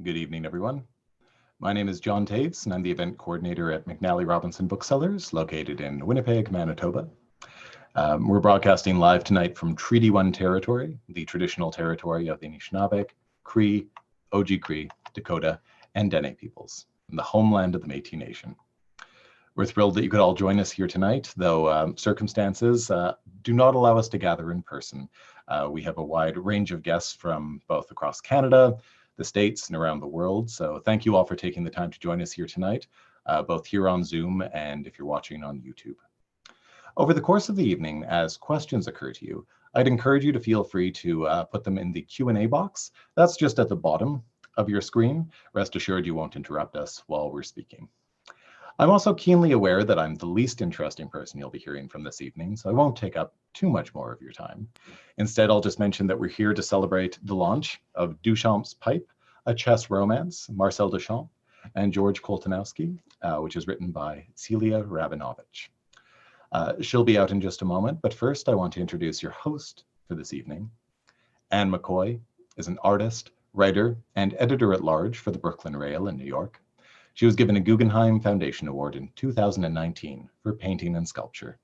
Good evening, everyone. My name is John Taves, and I'm the event coordinator at McNally Robinson Booksellers, located in Winnipeg, Manitoba. We're broadcasting live tonight from Treaty 1 territory, the traditional territory of the Anishinaabe, Cree, Oji-Cree, Dakota, and Dene peoples, and the homeland of the Métis Nation. We're thrilled that you could all join us here tonight, though circumstances do not allow us to gather in person. We have a wide range of guests from both across Canada, the States, and around the world. So thank you all for taking the time to join us here tonight, both here on Zoom and if you're watching on YouTube. Over the course of the evening, as questions occur to you, I'd encourage you to feel free to put them in the Q&A box. That's just at the bottom of your screen. Rest assured you won't interrupt us while we're speaking. I'm also keenly aware that I'm the least interesting person you'll be hearing from this evening, so I won't take up too much more of your time. Instead, I'll just mention that we're here to celebrate the launch of Duchamp's Pipe, a chess romance, Marcel Duchamp and George Koltanowski, which is written by Celia Rabinovitch. She'll be out in just a moment, but first I want to introduce your host for this evening. Anne McCoy is an artist, writer, and editor-at-large for the Brooklyn Rail in New York. She was given a Guggenheim Foundation Award in 2019 for painting and sculpture.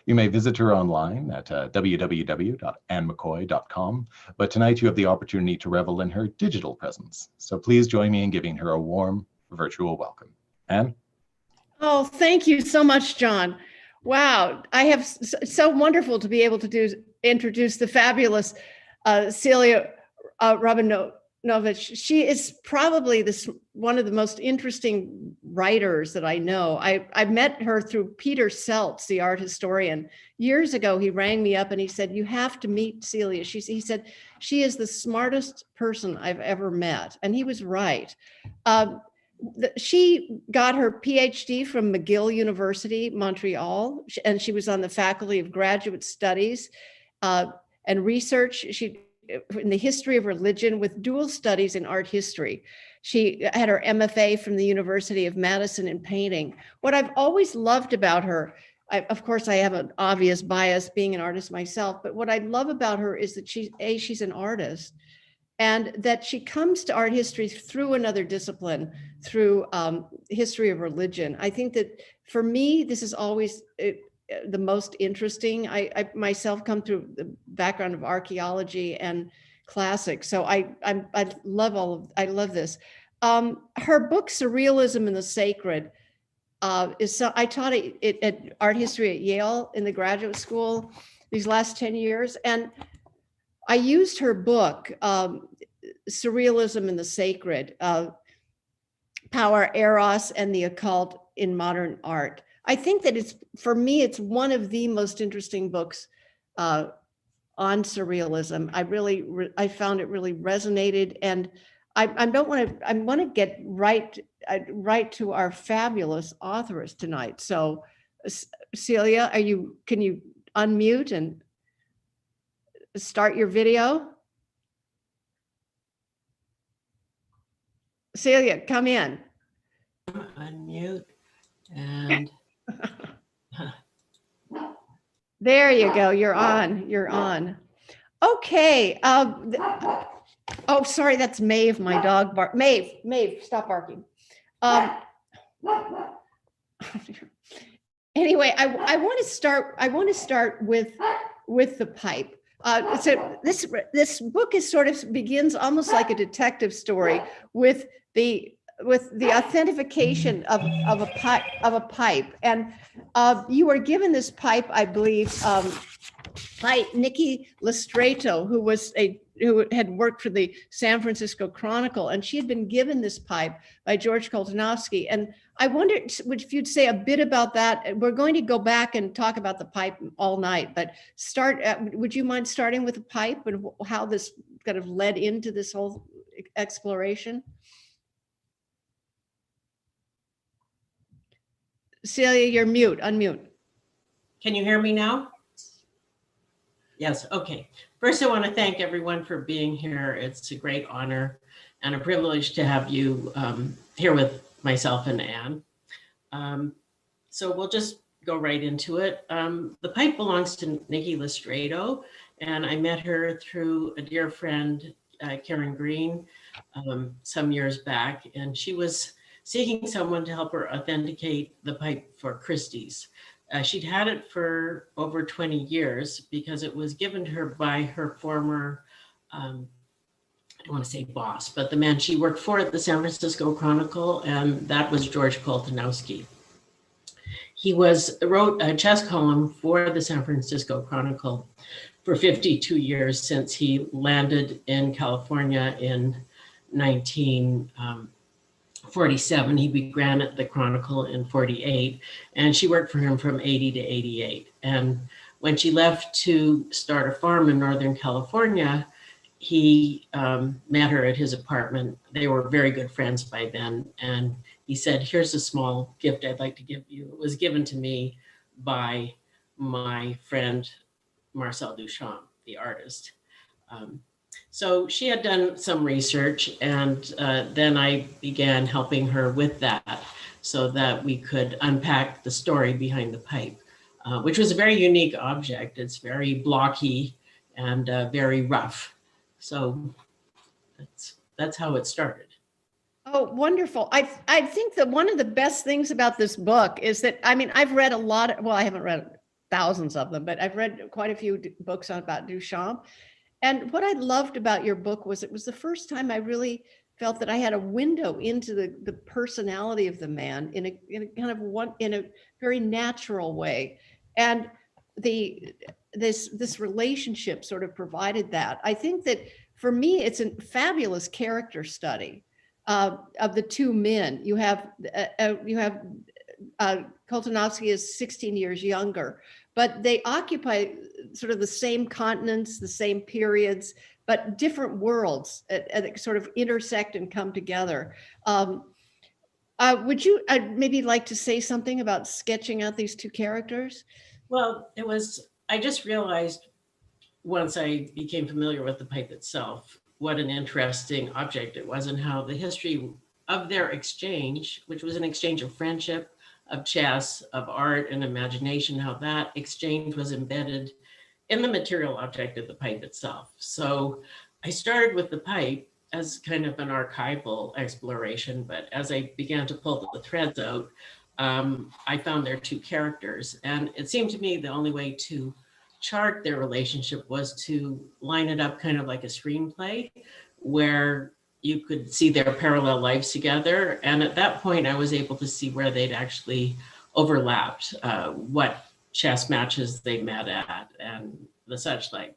You may visit her online at www.annemccoy.com, but tonight you have the opportunity to revel in her digital presence. So please join me in giving her a warm virtual welcome. Anne? Oh, thank you so much, John. Wow, I have so wonderful to be able to introduce the fabulous Celia Rabinovitch. She is probably one of the most interesting writers that I know. I met her through Peter Seltz, the art historian. Years ago, he rang me up and he said, "You have to meet Celia." He said, "She is the smartest person I've ever met." And he was right. She got her PhD from McGill University, Montreal, and she was on the faculty of graduate studies and research. She in the history of religion with dual studies in art history. She had her MFA from the University of Madison in painting. What I've always loved about her, of course, I have an obvious bias being an artist myself, but what I love about her is that she's an artist, and that she comes to art history through another discipline, through history of religion. I think that for me, this is always the most interesting. I myself come through the background of archaeology and classics, so I love this. Her book Surrealism and the Sacred is so. I taught it at art history at Yale in the graduate school these last 10 years, and I used her book Surrealism and the Sacred, Power, Eros, and the Occult in Modern Art. I think that for me, it's one of the most interesting books on surrealism. I found it really resonated, and I want to get right to our fabulous authors tonight. So, Celia, can you unmute and start your video? Celia, come in. Unmute and there you go. You're on. Okay. Oh, sorry. That's Maeve, my dog. Maeve, stop barking. Anyway, I want to start with the pipe. So this book begins almost like a detective story with the authentication of a pipe, and you were given this pipe, I believe, by Nikki Listretto, who had worked for the San Francisco Chronicle, and she had been given this pipe by George Koltanowski. And I wondered if you'd say a bit about that. We're going to go back and talk about the pipe all night, but would you mind starting with the pipe and how this kind of led into this whole exploration? Celia, you're unmute. Can you hear me now? Yes, okay. First, I want to thank everyone for being here. It's a great honor and a privilege to have you here with myself and Anne. So we'll just go right into it. The pipe belongs to Nikki Listretto, and I met her through a dear friend, Karen Green, some years back, and she was seeking someone to help her authenticate the pipe for Christie's. She'd had it for over 20 years because it was given to her by her former, I don't want to say boss, but the man she worked for at the San Francisco Chronicle, and that was George Koltanowski. He wrote a chess column for the San Francisco Chronicle for 52 years since he landed in California in 1947. He began at the Chronicle in 48, and she worked for him from 80 to 88. And when she left to start a farm in Northern California, he met her at his apartment. They were very good friends by then. And he said, here's a small gift I'd like to give you. It was given to me by my friend, Marcel Duchamp, the artist. So she had done some research, and then I began helping her with that so that we could unpack the story behind the pipe, which was a very unique object. It's very blocky and very rough. So that's how it started. Oh, wonderful. I think that one of the best things about this book is that, I mean, I've read a lot, well, I haven't read thousands of them, but I've read quite a few books about Duchamp. And what I loved about your book was it was the first time I really felt that I had a window into the personality of the man in a kind of in a very natural way. And this relationship sort of provided that. I think that for me, it's a fabulous character study of the two men. You have Koltanowski is 16 years younger, but they occupy sort of the same continents, the same periods, but different worlds that sort of intersect and come together. Would you maybe like to say something about sketching out these two characters? Well, I just realized once I became familiar with the pipe itself, what an interesting object it was and how the history of their exchange, which was an exchange of friendship, of chess, of art and imagination, how that exchange was embedded in the material object of the pipe itself. So I started with the pipe as kind of an archival exploration, but as I began to pull the threads out, I found their two characters. And it seemed to me the only way to chart their relationship was to line it up kind of like a screenplay where you could see their parallel lives together. And at that point, I was able to see where they'd actually overlapped, what chess matches they met at and the such like.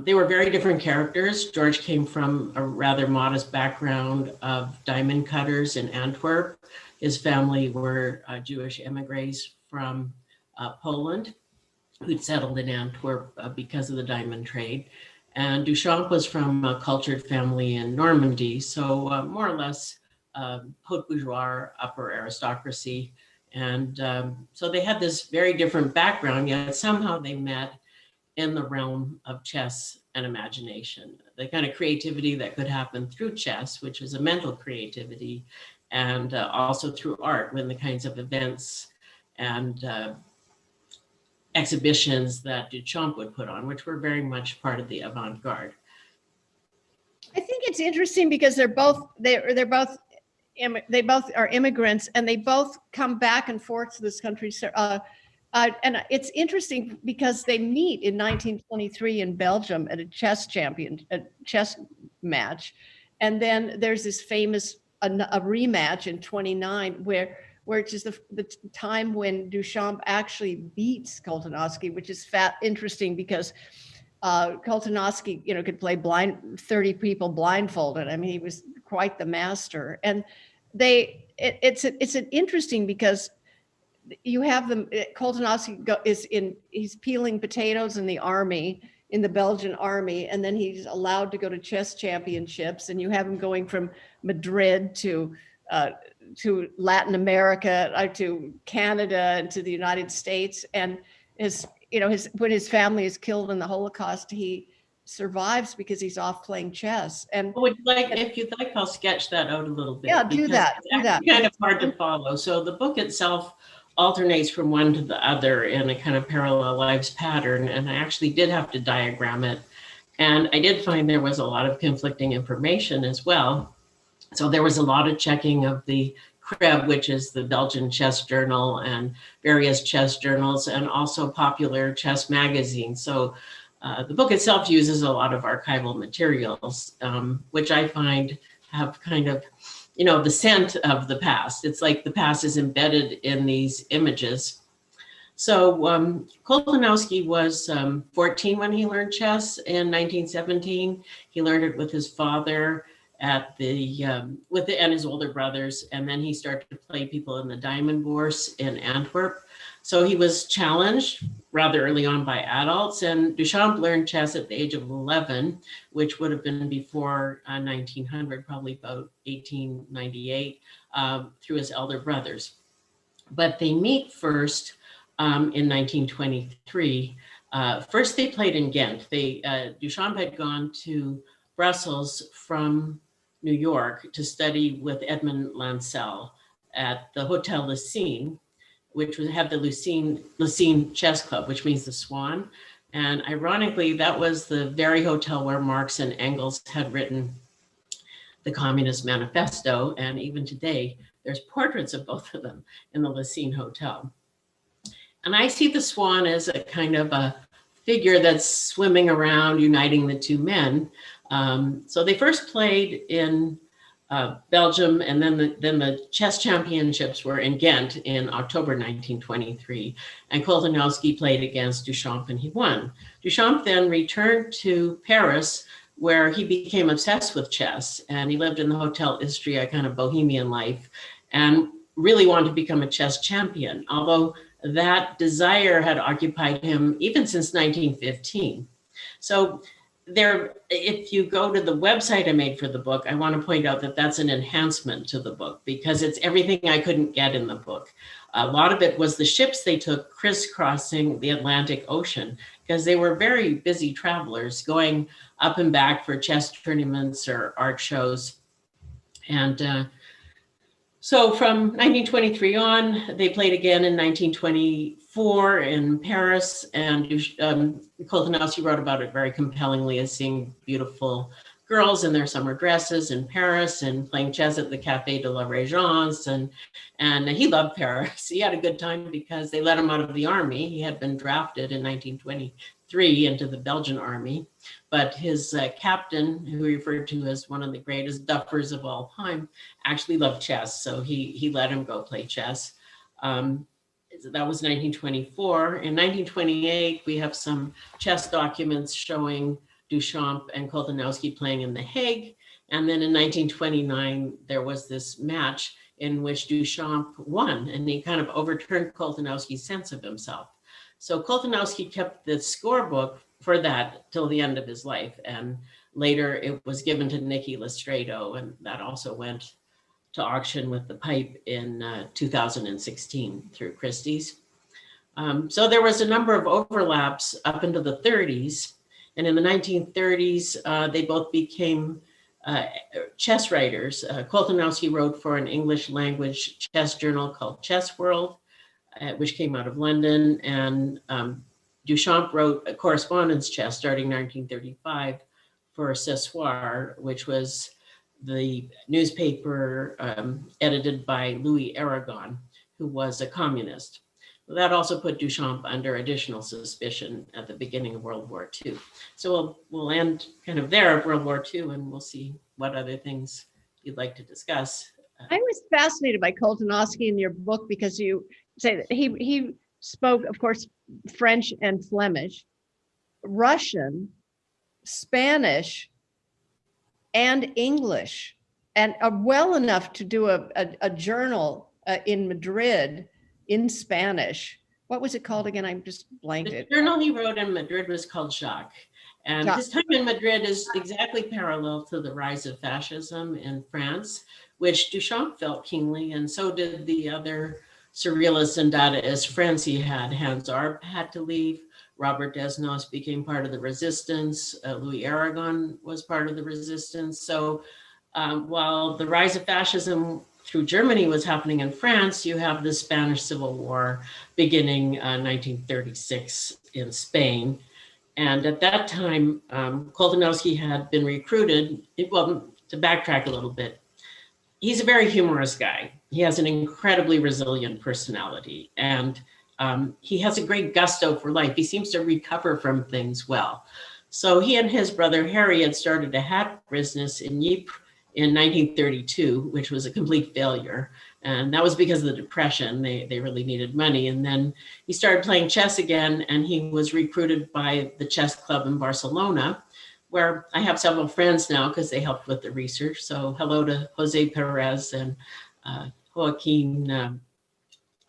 They were very different characters. George came from a rather modest background of diamond cutters in Antwerp. His family were Jewish emigres from Poland who'd settled in Antwerp because of the diamond trade. And Duchamp was from a cultured family in Normandy, so more or less haute bourgeois, upper aristocracy. And so they had this very different background, yet somehow they met in the realm of chess and imagination. The kind of creativity that could happen through chess, which is a mental creativity, and also through art, when the kinds of events and exhibitions that Duchamp would put on, which were very much part of the avant-garde. I think it's interesting because they both are immigrants, and they both come back and forth to this country. And it's interesting because they meet in 1923 in Belgium at a chess match, and then there's this famous a rematch in 29 which is the time when Duchamp actually beats Koltanowski, which is interesting because Koltanowski, could play 30 people blindfolded. I mean, he was quite the master. And it's an interesting because you have them. Koltanowski he's peeling potatoes in the Belgian army, and then he's allowed to go to chess championships, and you have him going from Madrid to Latin America, to Canada, and to the United States. And when his family is killed in the Holocaust, he survives because he's off playing chess. And if you'd like, I'll sketch that out a little bit. Yeah, do that. It's kind of hard to follow. So the book itself alternates from one to the other in a kind of parallel lives pattern. And I actually did have to diagram it And I did find there was a lot of conflicting information as well. So there was a lot of checking of the Kreb, which is the Belgian chess journal, and various chess journals, and also popular chess magazines. So the book itself uses a lot of archival materials, which I find have kind of, the scent of the past. It's like the past is embedded in these images. So Koltanowski was 14 when he learned chess in 1917. He learned it with his father and his older brothers, and then he started to play people in the Diamond Bourse in Antwerp. So he was challenged rather early on by adults, and Duchamp learned chess at the age of 11, which would have been before 1900, probably about 1898, through his elder brothers. But they meet first in 1923. First, they played in Ghent. Duchamp had gone to Brussels from New York to study with Edmond Lancel at the Hotel Lucine, which had the Lucine Chess Club, which means the Swan. And ironically, that was the very hotel where Marx and Engels had written the Communist Manifesto. And even today, there's portraits of both of them in the Lucine Hotel. And I see the Swan as a kind of a figure that's swimming around, uniting the two men. So they first played in Belgium, and then the chess championships were in Ghent in October 1923. And Koltanowski played against Duchamp, and he won. Duchamp then returned to Paris, where he became obsessed with chess, and he lived in the Hotel Istria, a kind of bohemian life, and really wanted to become a chess champion, although that desire had occupied him even since 1915. So if you go to the website I made for the book, I want to point out that that's an enhancement to the book, because it's everything I couldn't get in the book. A lot of it was the ships they took crisscrossing the Atlantic Ocean, because they were very busy travelers going up and back for chess tournaments or art shows. And so from 1923 on, they played again in 1924 in Paris, and Koltanowski wrote about it very compellingly as seeing beautiful girls in their summer dresses in Paris and playing chess at the Café de la Régence. And he loved Paris. He had a good time because they let him out of the army. He had been drafted in 1923 into the Belgian army, but his captain, who he referred to as one of the greatest duffers of all time, actually loved chess. So he let him go play chess. That was 1924. In 1928, we have some chess documents showing Duchamp and Koltanowski playing in The Hague. And then in 1929, there was this match in which Duchamp won, and he kind of overturned Koltanowski's sense of himself. So Koltanowski kept the scorebook for that till the end of his life. And later it was given to Nicky Lestredo, and that also went to auction with the pipe in 2016 through Christie's. So there was a number of overlaps up into the 30s. And in the 1930s, they both became chess writers. Koltanowski wrote for an English language chess journal called Chess World, which came out of London. And Duchamp wrote a correspondence chess starting 1935 for Ce Soir, which was the newspaper edited by Louis Aragon, who was a communist. That also put Duchamp under additional suspicion at the beginning of World War II. So we'll end kind of there at World War II, and we'll see what other things you'd like to discuss. I was fascinated by Koltanowski in your book because you say that he spoke, of course, French and Flemish, Russian, Spanish, and English, and well enough to do a journal in Madrid in Spanish. What was it called again? I'm just blanked it. The journal he wrote in Madrid was called Jacques. And his time in Madrid is exactly parallel to the rise of fascism in France, which Duchamp felt keenly, and so did the other surrealists and Dadaists friends he had. Hans Arp had to leave. Robert Desnos became part of the resistance. Louis Aragon was part of the resistance. So while the rise of fascism through Germany was happening in France, you have the Spanish Civil War beginning 1936 in Spain. And at that time, Koltanowski had been recruited. Well, to backtrack a little bit, he's a very humorous guy. He has an incredibly resilient personality, and he has a great gusto for life. He seems to recover from things well. So he and his brother Harry had started a hat business in Ypres in 1932, which was a complete failure. And that was because of the Depression. They really needed money. And then he started playing chess again, and he was recruited by the chess club in Barcelona, where I have several friends now because they helped with the research. So hello to Jose Perez and Joaquin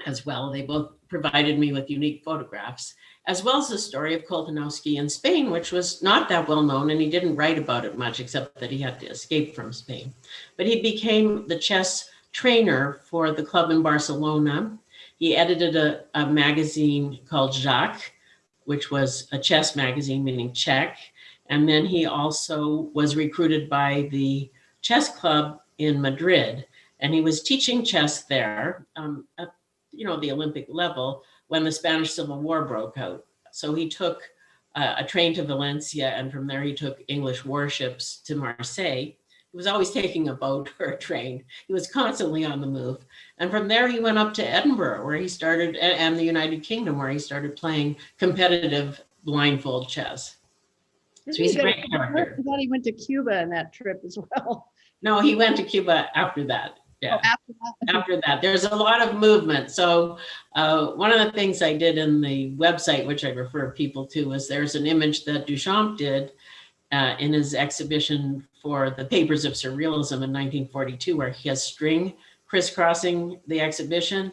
as well. They both provided me with unique photographs, as well as the story of Koltanowski in Spain, which was not that well known, and he didn't write about it much except that he had to escape from Spain. But he became the chess trainer for the club in Barcelona. He edited a magazine called Jacques, which was a chess magazine, meaning Czech. And then he also was recruited by the chess club in Madrid. And he was teaching chess there at the Olympic level when the Spanish Civil War broke out. So he took a train to Valencia, and from there he took English warships to Marseille. He was always taking a boat or a train. He was constantly on the move. And from there he went up to Edinburgh, where he started, and the United Kingdom, where he started playing competitive blindfold chess. So he's a great character. I thought he went to Cuba in that trip as well. No, he went to Cuba after that. Yeah. Oh, after that, there's a lot of movement. So one of the things I did in the website, which I refer people to, is there's an image that Duchamp did in his exhibition for the Papers of Surrealism in 1942, where he has string crisscrossing the exhibition.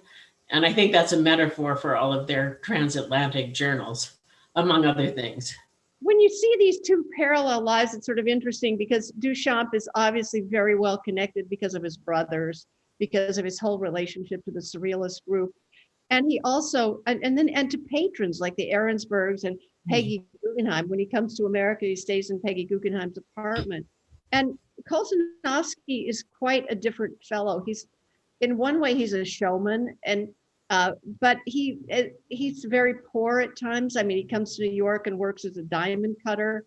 And I think that's a metaphor for all of their transatlantic journals, among other things. When you see these two parallel lives, it's sort of interesting because Duchamp is obviously very well connected because of his brothers, because of his whole relationship to the Surrealist group. And he also, and to patrons like the Ahrensbergs and Peggy Guggenheim. When he comes to America, he stays in Peggy Guggenheim's apartment. And Koltanowski is quite a different fellow. He's, in one way, he's a showman, and but he's very poor at times. I mean, he comes to New York and works as a diamond cutter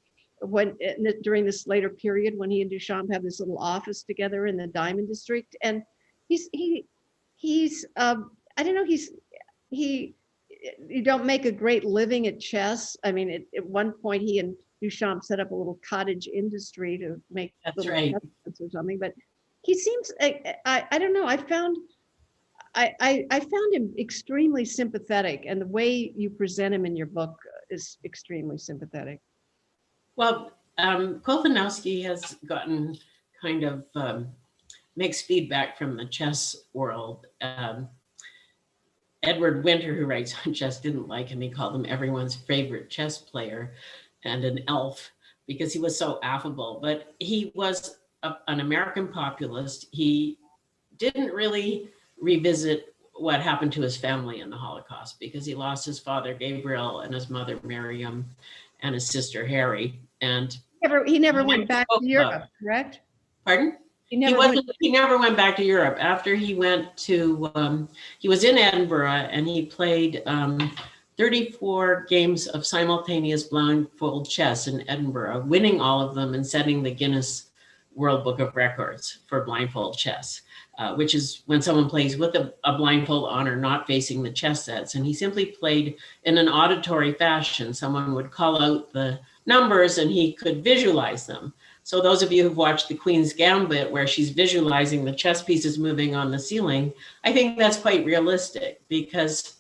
during this later period when he and Duchamp have this little office together in the diamond district. And he's I don't know, you don't make a great living at chess. I mean, at one point he and Duchamp set up a little cottage industry to make little chess or something. But he seems, I don't know, I found him extremely sympathetic, and the way you present him in your book is extremely sympathetic. Well, Koltanowski has gotten kind of mixed feedback from the chess world. Edward Winter, who writes on chess, didn't like him. He called him everyone's favorite chess player and an elf because he was so affable. But he was an American populist. He didn't really revisit what happened to his family in the Holocaust because he lost his father, Gabriel, and his mother, Miriam, and his sister, Harry. And he never went back to Europe, correct? Pardon? He never went back to Europe. After he went to, he was in Edinburgh, and he played 34 games of simultaneous blindfold chess in Edinburgh, winning all of them and setting the Guinness World Book of Records for blindfold chess, which is when someone plays with a blindfold on or not facing the chess sets. And he simply played in an auditory fashion. Someone would call out the numbers and he could visualize them. So those of you who've watched the Queen's Gambit, where she's visualizing the chess pieces moving on the ceiling, I think that's quite realistic because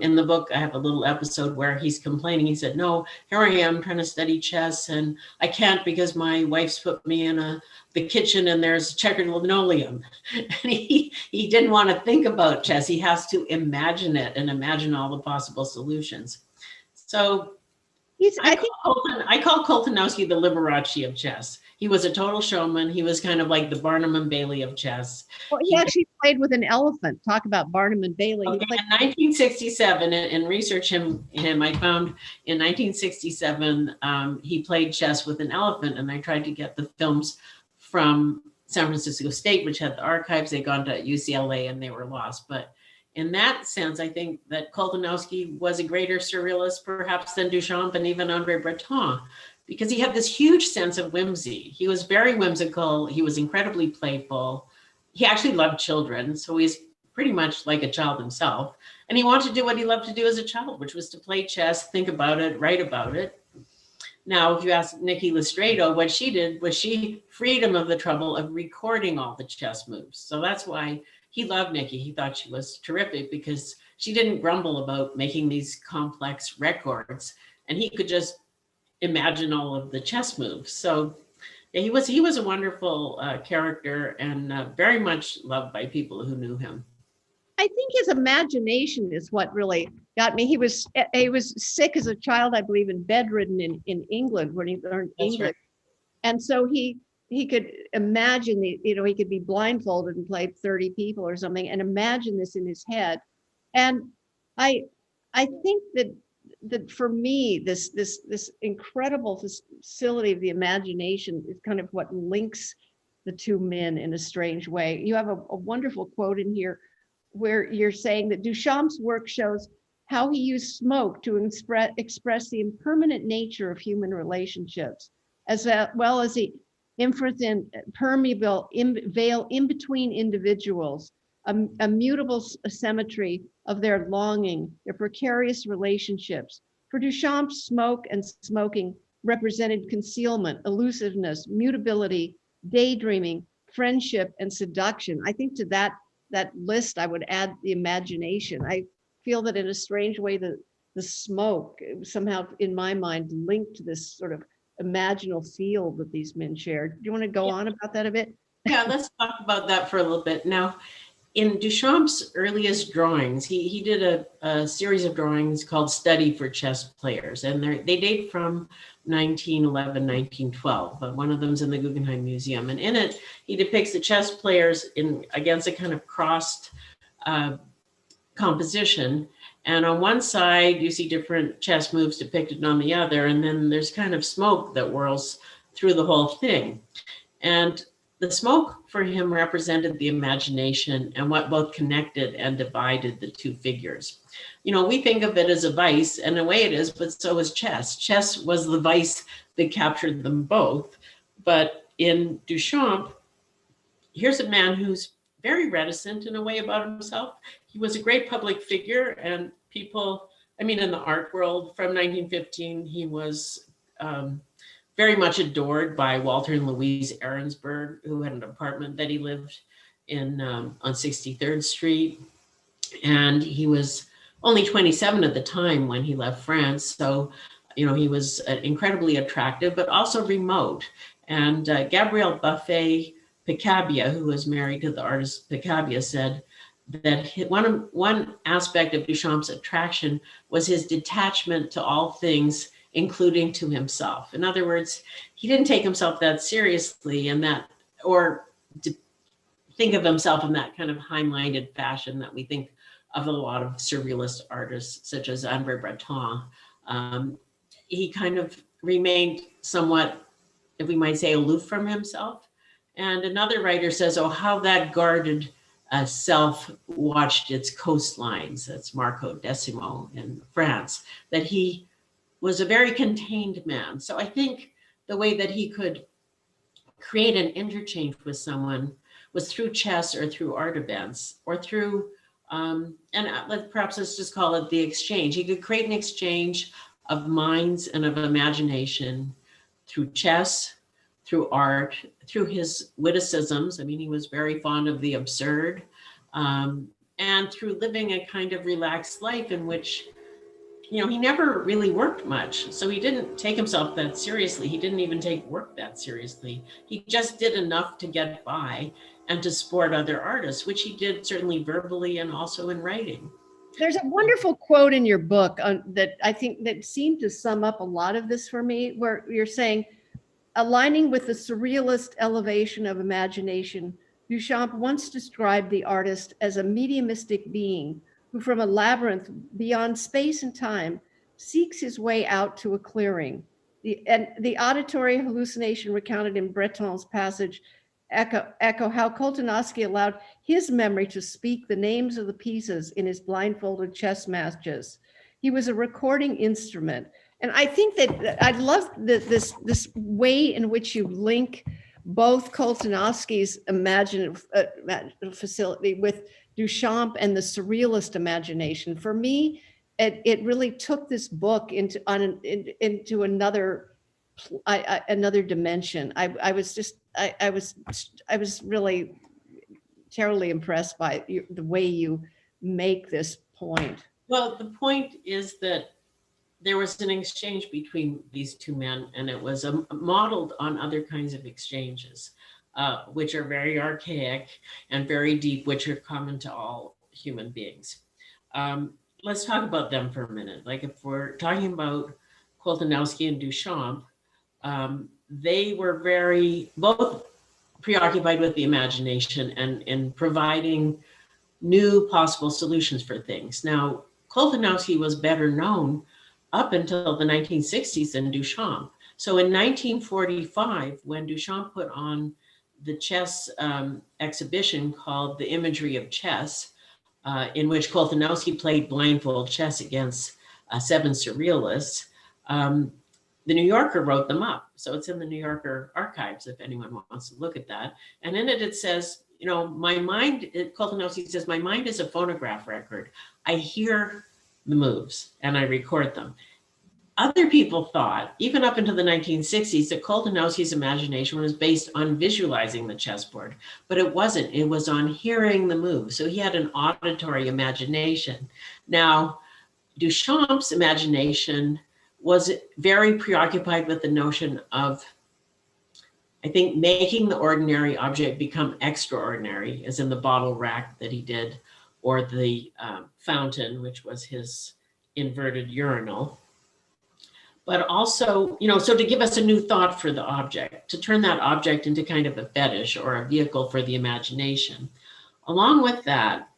in the book, I have a little episode where he's complaining. He said, no, here I am trying to study chess and I can't because my wife's put me in the kitchen and there's checkered linoleum. And he didn't want to think about chess. He has to imagine it and imagine all the possible solutions. So I call Koltanowski the Liberace of chess. He was a total showman. He was kind of like the Barnum and Bailey of chess. Well, he actually played with an elephant. Talk about Barnum and Bailey. Okay, in 1967, in research him, I found in 1967, he played chess with an elephant. And I tried to get the films from San Francisco State, which had the archives. They'd gone to UCLA and they were lost. But in that sense, I think that Koltanowski was a greater surrealist perhaps than Duchamp and even Andre Breton, because he had this huge sense of whimsy. He was very whimsical. He was incredibly playful. He actually loved children, so he's pretty much like a child himself. And he wanted to do what he loved to do as a child, which was to play chess, think about it, write about it. Now, if you ask Nikki Listredo, what she did was she freed him of the trouble of recording all the chess moves. So that's why he loved Nikki. He thought she was terrific because she didn't grumble about making these complex records, and he could just imagine all of the chess moves. So yeah, he was a wonderful character and very much loved by people who knew him. I think his imagination is what really got me. He was sick as a child, I believe, and bedridden in England when he learned English. Right. And so he could imagine he could be blindfolded and play 30 people or something and imagine this in his head. And I think that for me, this incredible facility of the imagination is kind of what links the two men in a strange way. You have a wonderful quote in here where you're saying that Duchamp's work shows how he used smoke to express the impermanent nature of human relationships, as well as the impermeable veil in between individuals, a mutable symmetry of their longing, their precarious relationships. For Duchamp, smoke and smoking represented concealment, elusiveness, mutability, daydreaming, friendship, and seduction. I think to that list, I would add the imagination. I feel that in a strange way, the smoke somehow, in my mind, linked to this sort of imaginal field that these men shared. Do you want to go on about that a bit? Yeah, let's talk about that for a little bit. Now, in Duchamp's earliest drawings, he did a series of drawings called Study for Chess Players, and they date from 1911, 1912. One of them's in the Guggenheim Museum, and in it, he depicts the chess players against a kind of crossed composition. And on one side, you see different chess moves depicted on the other, and then there's kind of smoke that whirls through the whole thing. And the smoke for him represented the imagination and what both connected and divided the two figures. You know, we think of it as a vice, and in a way it is, but so is chess. Chess was the vice that captured them both. But in Duchamp, here's a man who's very reticent in a way about himself. He was a great public figure, and people, in the art world from 1915, he was very much adored by Walter and Louise Ahrensberg, who had an apartment that he lived in on 63rd Street. And he was only 27 at the time when he left France. So, he was incredibly attractive, but also remote. And Gabrielle Buffet-Picabia, who was married to the artist Picabia, said that one aspect of Duchamp's attraction was his detachment to all things, including to himself. In other words, he didn't take himself that seriously or think of himself in that kind of high-minded fashion that we think of a lot of surrealist artists, such as Andre Breton. He kind of remained somewhat, if we might say, aloof from himself. And another writer says, oh, how that guarded self watched its coastlines. That's Marco Decimo in France, that he was a very contained man. So I think the way that he could create an interchange with someone was through chess or through art events or through, perhaps let's just call it the exchange. He could create an exchange of minds and of imagination through chess, through art, through his witticisms. He was very fond of the absurd, and through living a kind of relaxed life in which he never really worked much. So he didn't take himself that seriously. He didn't even take work that seriously. He just did enough to get by and to support other artists, which he did certainly verbally and also in writing. There's a wonderful quote in your book that I think that seemed to sum up a lot of this for me, where you're saying, aligning with the surrealist elevation of imagination, Duchamp once described the artist as a mediumistic being who from a labyrinth beyond space and time seeks his way out to a clearing. The auditory hallucination recounted in Breton's passage echo how Koltanowski allowed his memory to speak the names of the pieces in his blindfolded chess matches. He was a recording instrument. And I think that I love this way in which you link both Koltanowski's imaginative facility with Duchamp and the surrealist imagination. For me, it really took this book into another dimension. I was really terribly impressed by the way you make this point. Well, the point is that there was an exchange between these two men, and it was modeled on other kinds of exchanges, which are very archaic and very deep, which are common to all human beings. Let's talk about them for a minute. Like if we're talking about Koltanowski and Duchamp, they were both preoccupied with the imagination and in providing new possible solutions for things. Now, Koltanowski was better known up until the 1960s than Duchamp. So in 1945, when Duchamp put on the chess exhibition called The Imagery of Chess, in which Koltanowski played blindfold chess against 7 surrealists, the New Yorker wrote them up. So it's in the New Yorker archives if anyone wants to look at that. And in it, it says, you know, Koltanowski says, my mind is a phonograph record. I hear the moves and I record them. Other people thought, even up into the 1960s, that Koltanowski's imagination was based on visualizing the chessboard, but it wasn't. It was on hearing the moves. So he had an auditory imagination. Now, Duchamp's imagination was very preoccupied with the notion of, I think, making the ordinary object become extraordinary, as in the bottle rack that he did, or the fountain, which was his inverted urinal. But also, you know, so to give us a new thought for the object, to turn that object into kind of a fetish or a vehicle for the imagination. Along with that,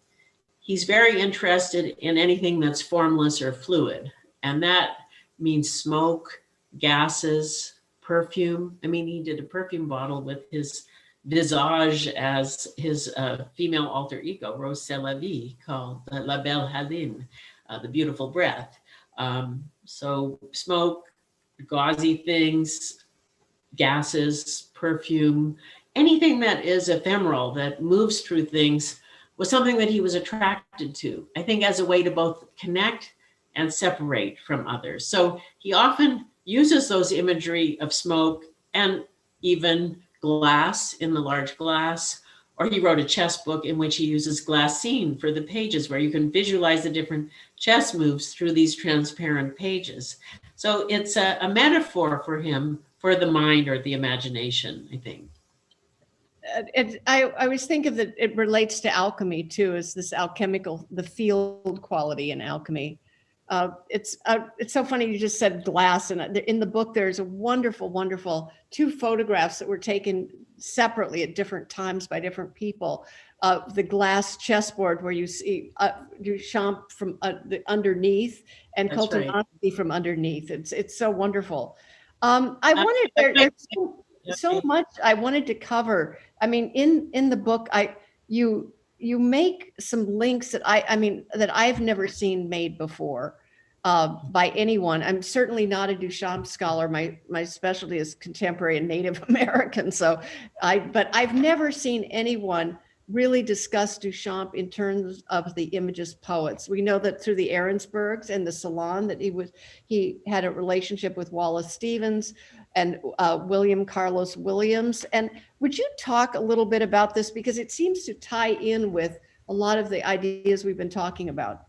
he's very interested in anything that's formless or fluid. And that means smoke, gases, perfume. I mean, he did a perfume bottle with his visage as his female alter ego, Rose C'est la Vie, called La Belle Haleine, the beautiful breath. So smoke, gauzy things, gases, perfume, anything that is ephemeral, that moves through things, was something that he was attracted to, I think, as a way to both connect and separate from others. So he often uses those imagery of smoke and even glass in the large glass, or he wrote a chess book in which he uses glassine for the pages where you can visualize the different chess moves through these transparent pages. So it's a metaphor for him for the mind or the imagination, I think. I always think of that it relates to alchemy too, as this alchemical, the field quality in alchemy. It's so funny you just said glass, and in the book there's a wonderful 2 photographs that were taken separately at different times by different people. The glass chessboard where you see Duchamp from the underneath and Koltanowski from underneath. It's so wonderful. I wanted there's so much I wanted to cover. I mean, in the book, you make some links that that I've never seen made before by anyone. I'm certainly not a Duchamp scholar. My specialty is contemporary and Native American. But I've never seen anyone really discuss Duchamp in terms of the Imagist poets. We know that through the Ahrensbergs and the Salon that he had a relationship with Wallace Stevens and William Carlos Williams. And would you talk a little bit about this, because it seems to tie in with a lot of the ideas we've been talking about?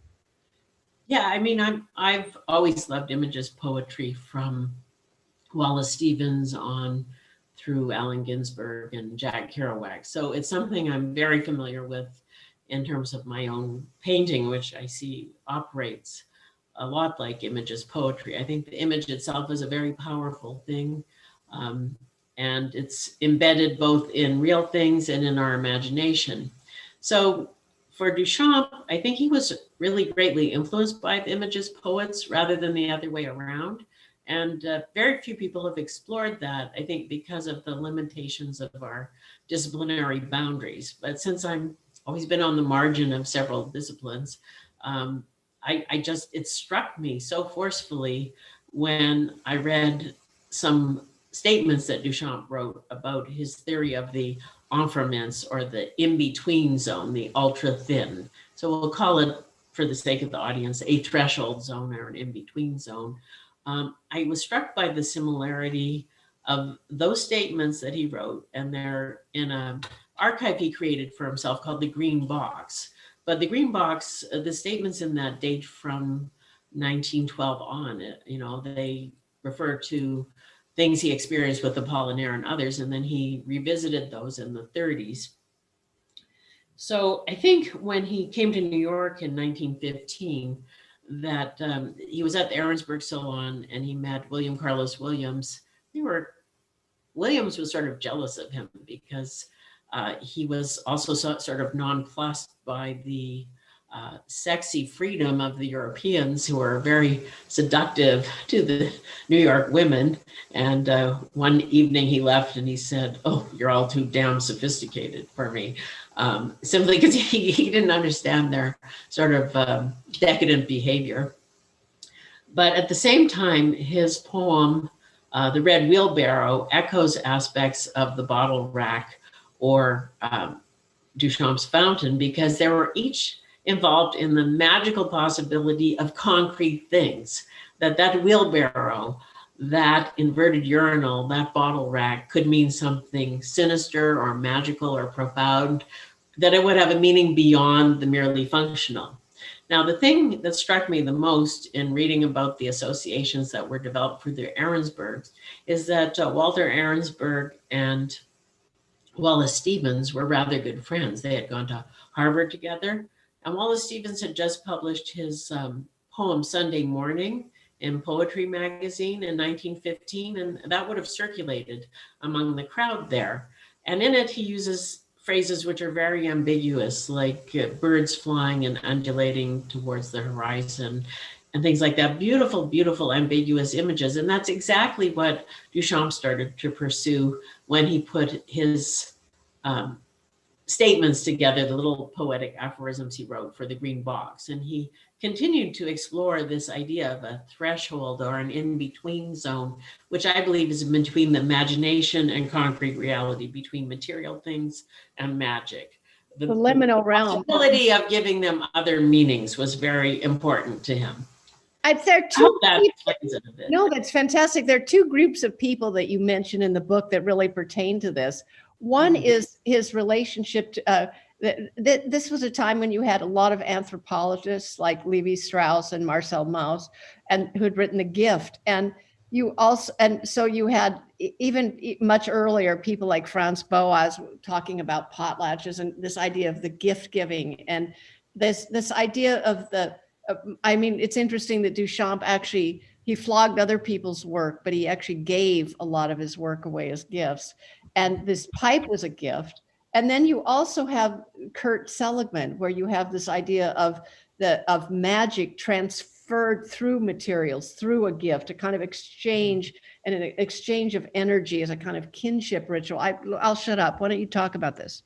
Yeah, I mean, I've always loved Imagist poetry, from Wallace Stevens on through Allen Ginsberg and Jack Kerouac. So it's something I'm very familiar with in terms of my own painting, which I see operates a lot like Imagist poetry. I think the image itself is a very powerful thing. And it's embedded both in real things and in our imagination. So for Duchamp, I think he was really greatly influenced by the Imagist poets rather than the other way around. And very few people have explored that, I think, because of the limitations of our disciplinary boundaries. But since I'm always been on the margin of several disciplines, it struck me so forcefully when I read some statements that Duchamp wrote about his theory of the enfrements, or the in-between zone, the ultra thin. So we'll call it, for the sake of the audience, a threshold zone or an in-between zone. I was struck by the similarity of those statements that he wrote, and they're in an archive he created for himself called the Green Box. But the Green Box, the statements in that date from 1912 on. They refer to things he experienced with Apollinaire and others, and then he revisited those in the 30s. So I think when he came to New York in 1915, that he was at the Ahrensburg Salon and he met William Carlos Williams. Williams was sort of jealous of him because he was also sort of nonplussed by the sexy freedom of the Europeans, who were very seductive to the New York women. And one evening he left and he said, "Oh, you're all too damn sophisticated for me." Simply because he didn't understand their sort of decadent behavior. But at the same time, his poem, The Red Wheelbarrow, echoes aspects of The Bottle Rack or Duchamp's Fountain, because they were each involved in the magical possibility of concrete things. That wheelbarrow, that inverted urinal, that bottle rack could mean something sinister or magical or profound, that it would have a meaning beyond the merely functional. Now, the thing that struck me the most in reading about the associations that were developed for the Ahrensburgs is that Walter Ahrensburg and Wallace Stevens were rather good friends. They had gone to Harvard together, and Wallace Stevens had just published his poem Sunday Morning in Poetry Magazine in 1915, and that would have circulated among the crowd there. And in it, he uses phrases which are very ambiguous, like birds flying and undulating towards the horizon and things like that. Beautiful, beautiful, ambiguous images. And that's exactly what Duchamp started to pursue when he put his statements together, the little poetic aphorisms he wrote for the Green Box. And he continued to explore this idea of a threshold or an in-between zone, which I believe is between the imagination and concrete reality, between material things and magic. The liminal realm. The possibility of giving them other meanings was very important to him. There are two No, that's fantastic. There are two groups of people that you mentioned in the book that really pertain to this. One is his relationship to, this was a time when you had a lot of anthropologists like Levi-Strauss and Marcel Mauss, and who had written The Gift. And so you had even much earlier people like Franz Boas talking about potlatches and this idea of the gift giving, and this idea of it's interesting that Duchamp actually, he flogged other people's work, but he actually gave a lot of his work away as gifts. And this pipe was a gift. And then you also have Kurt Seligman, where you have this idea of magic transferred through materials, through a gift, a kind of exchange, and an exchange of energy as a kind of kinship ritual. I'll shut up. Why don't you talk about this?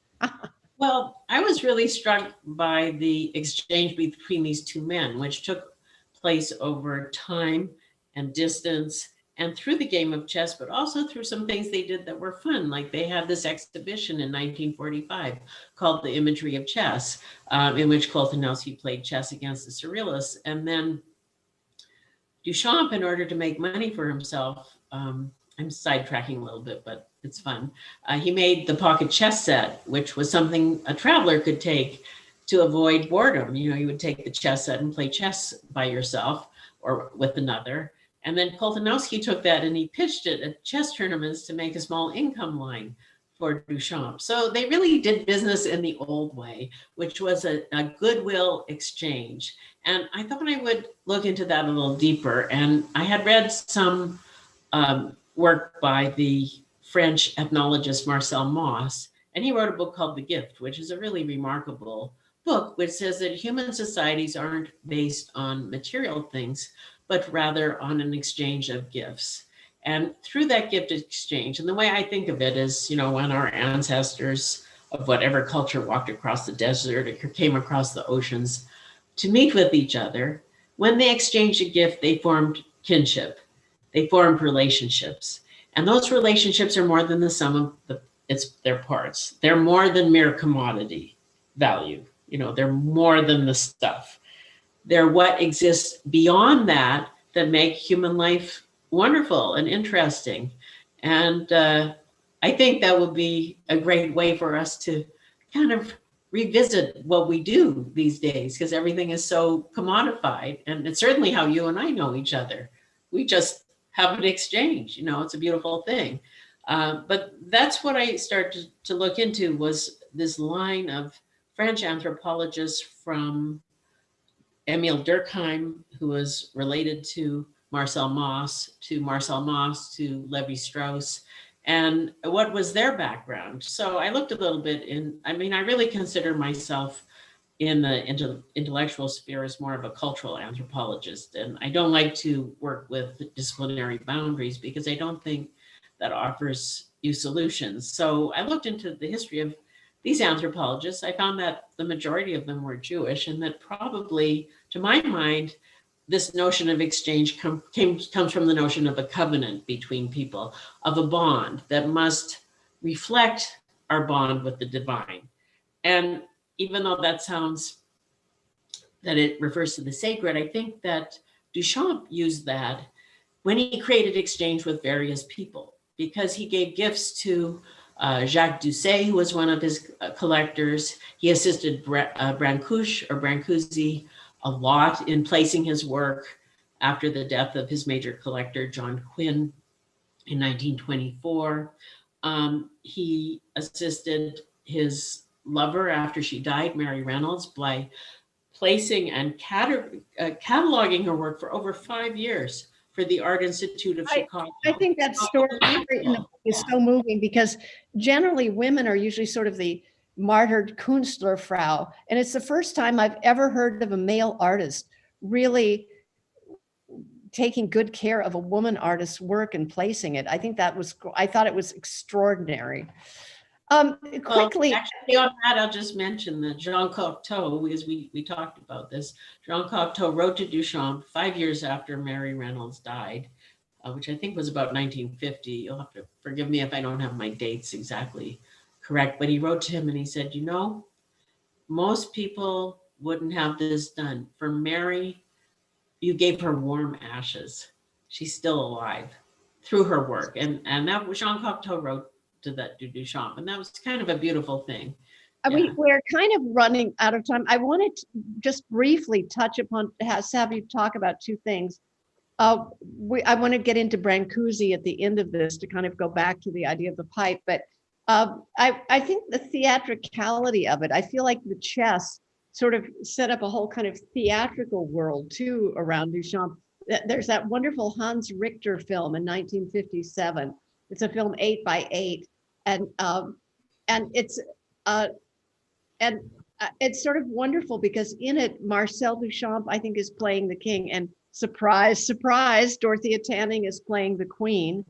Well, I was really struck by the exchange between these two men, which took place over time and distance and through the game of chess, but also through some things they did that were fun. Like they had this exhibition in 1945 called The Imagery of Chess, in which Koltanowski played chess against the Surrealists. And then Duchamp, in order to make money for himself, I'm sidetracking a little bit, but it's fun. He made the pocket chess set, which was something a traveler could take to avoid boredom. You would take the chess set and play chess by yourself or with another. And then Koltanowski took that and he pitched it at chess tournaments to make a small income line for Duchamp. So they really did business in the old way, which was a goodwill exchange. And I thought I would look into that a little deeper. And I had read some work by the French ethnologist Marcel Mauss, and he wrote a book called The Gift, which is a really remarkable book, which says that human societies aren't based on material things, but rather on an exchange of gifts. And through that gift exchange, and the way I think of it is, when our ancestors of whatever culture walked across the desert or came across the oceans to meet with each other, when they exchanged a gift, they formed kinship, they formed relationships. And those relationships are more than the sum of their parts. They're more than mere commodity value. They're more than the stuff. They're what exists beyond that make human life wonderful and interesting. And I think that would be a great way for us to kind of revisit what we do these days, because everything is so commodified. And it's certainly how you and I know each other. We just have an exchange, it's a beautiful thing. But that's what I started to look into, was this line of French anthropologists from Emile Durkheim, who was related to Marcel Mauss, to Levi-Strauss, and what was their background. So I looked a little bit I really consider myself in the intellectual sphere as more of a cultural anthropologist. And I don't like to work with disciplinary boundaries because I don't think that offers you solutions. So I looked into the history of these anthropologists. I found that the majority of them were Jewish, and that probably, to my mind, this notion of exchange comes from the notion of a covenant between people, of a bond that must reflect our bond with the divine. And even though that it refers to the sacred, I think that Duchamp used that when he created exchange with various people, because he gave gifts to Jacques Doucet, who was one of his collectors. He assisted Brancusi a lot in placing his work after the death of his major collector, John Quinn, in 1924. He assisted his lover after she died, Mary Reynolds, by placing and cataloging her work for over 5 years for the Art Institute of Chicago. I think that story is so moving, because generally women are usually sort of the martyred Künstlerfrau. And it's the first time I've ever heard of a male artist really taking good care of a woman artist's work and placing it. I thought it was extraordinary. Quickly. Well, actually, on that, I'll just mention that Jean Cocteau, because we talked about this, Jean Cocteau wrote to Duchamp 5 years after Mary Reynolds died, which I think was about 1950. You'll have to forgive me if I don't have my dates exactly correct, but he wrote to him and he said, most people wouldn't have this done. For Mary, you gave her warm ashes. She's still alive through her work. And that was Jean Cocteau wrote to Duchamp, and that was kind of a beautiful thing. We're kind of running out of time. I wanted to just briefly touch upon, have you talk about two things. I want to get into Brancusi at the end of this to kind of go back to the idea of the pipe, but I think the theatricality of it, I feel like the chess sort of set up a whole kind of theatrical world too around Duchamp. There's that wonderful Hans Richter film in 1957. It's a film 8x8, and it's sort of wonderful because in it, Marcel Duchamp, I think, is playing the king, and surprise, surprise, Dorothea Tanning is playing the queen,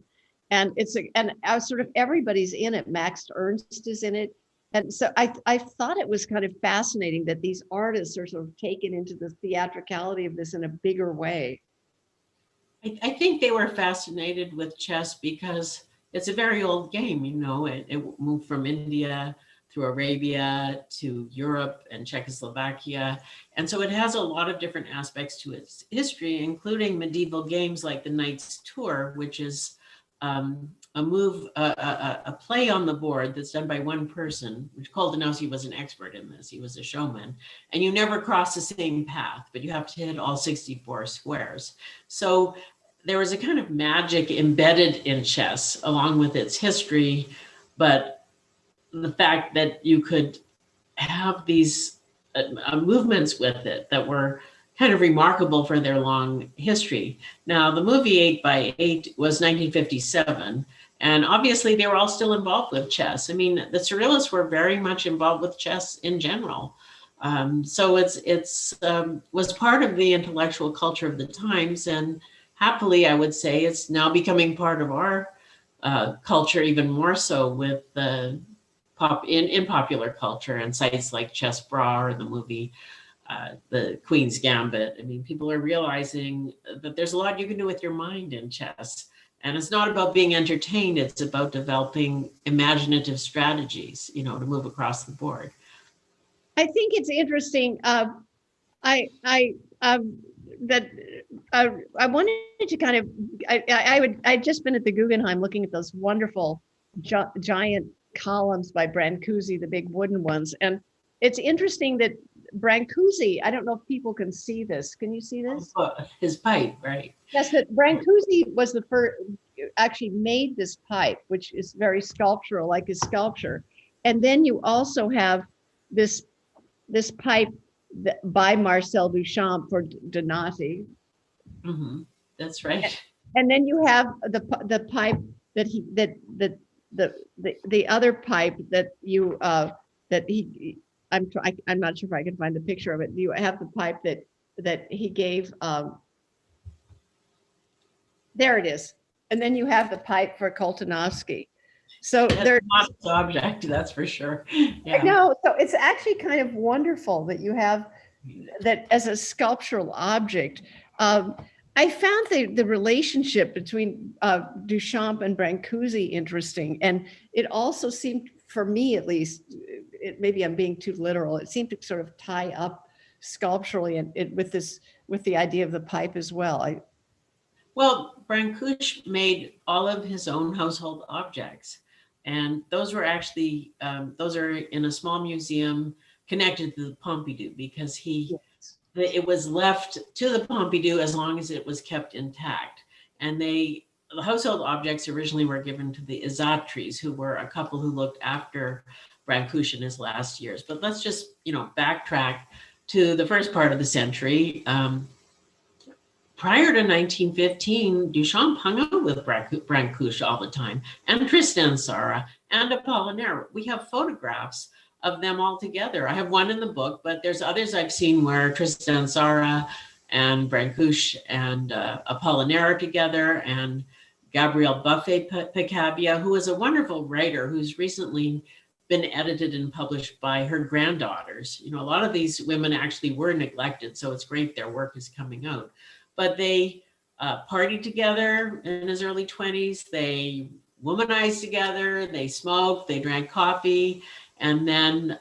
and sort of everybody's in it. Max Ernst is in it, and so I thought it was kind of fascinating that these artists are sort of taken into the theatricality of this in a bigger way. I think they were fascinated with chess because it's a very old game. It moved from India through Arabia to Europe and Czechoslovakia. And so it has a lot of different aspects to its history, including medieval games like the Knight's Tour, which is a play on the board that's done by one person, which Koltanowski was an expert in this. He was a showman. And you never cross the same path, but you have to hit all 64 squares. So there was a kind of magic embedded in chess along with its history, but the fact that you could have these movements with it that were kind of remarkable for their long history. Now, the movie 8x8 was 1957, and obviously they were all still involved with chess. I mean, the Surrealists were very much involved with chess in general. So it's was part of the intellectual culture of the times, and happily, I would say it's now becoming part of our culture even more so with the in popular culture and sites like Chess Bra or the movie The Queen's Gambit. I mean, people are realizing that there's a lot you can do with your mind in chess. And it's not about being entertained, it's about developing imaginative strategies, you know, to move across the board. I think it's interesting. I wanted to kind of, I'd just been at the Guggenheim looking at those wonderful giant columns by Brancusi, the big wooden ones. And it's interesting that Brancusi, I don't know if people can see this. Can you see this? His pipe, right? Yes, that Brancusi was the first, actually made this pipe, which is very sculptural, like his sculpture. And then you also have this pipe by Marcel Duchamp for Donati. Mm-hmm. That's right. And then you have the pipe that he the other pipe that you that he I'm not sure if I can find the picture of it. You have the pipe that he gave. There it is. And then you have the pipe for Koltanowski. So there's not an object, that's for sure. Yeah. I know. So it's actually kind of wonderful that you have that as a sculptural object. I found the relationship between Duchamp and Brancusi interesting, and it also seemed, for me at least, maybe I'm being too literal, it seemed to sort of tie up sculpturally and with the idea of the pipe as well. Well, Brancusi made all of his own household objects, and those were actually those are in a small museum connected to the Pompidou, because it was left to the Pompidou as long as it was kept intact. And the household objects originally were given to the Isatries, who were a couple who looked after Brancusi in his last years. But let's just, backtrack to the first part of the century. Prior to 1915, Duchamp hung out with Brancusi all the time, and Tristan Tzara and Apollinaire. We have photographs of them all together. I have one in the book, but there's others I've seen where Tristan Tzara and Brancusi and Apollinaire are together, and Gabrielle Buffet-Picabia, who is a wonderful writer who's recently been edited and published by her granddaughters. A lot of these women actually were neglected, so it's great their work is coming out. But they partied together in his early 20s. They womanized together, they smoked, they drank coffee. And then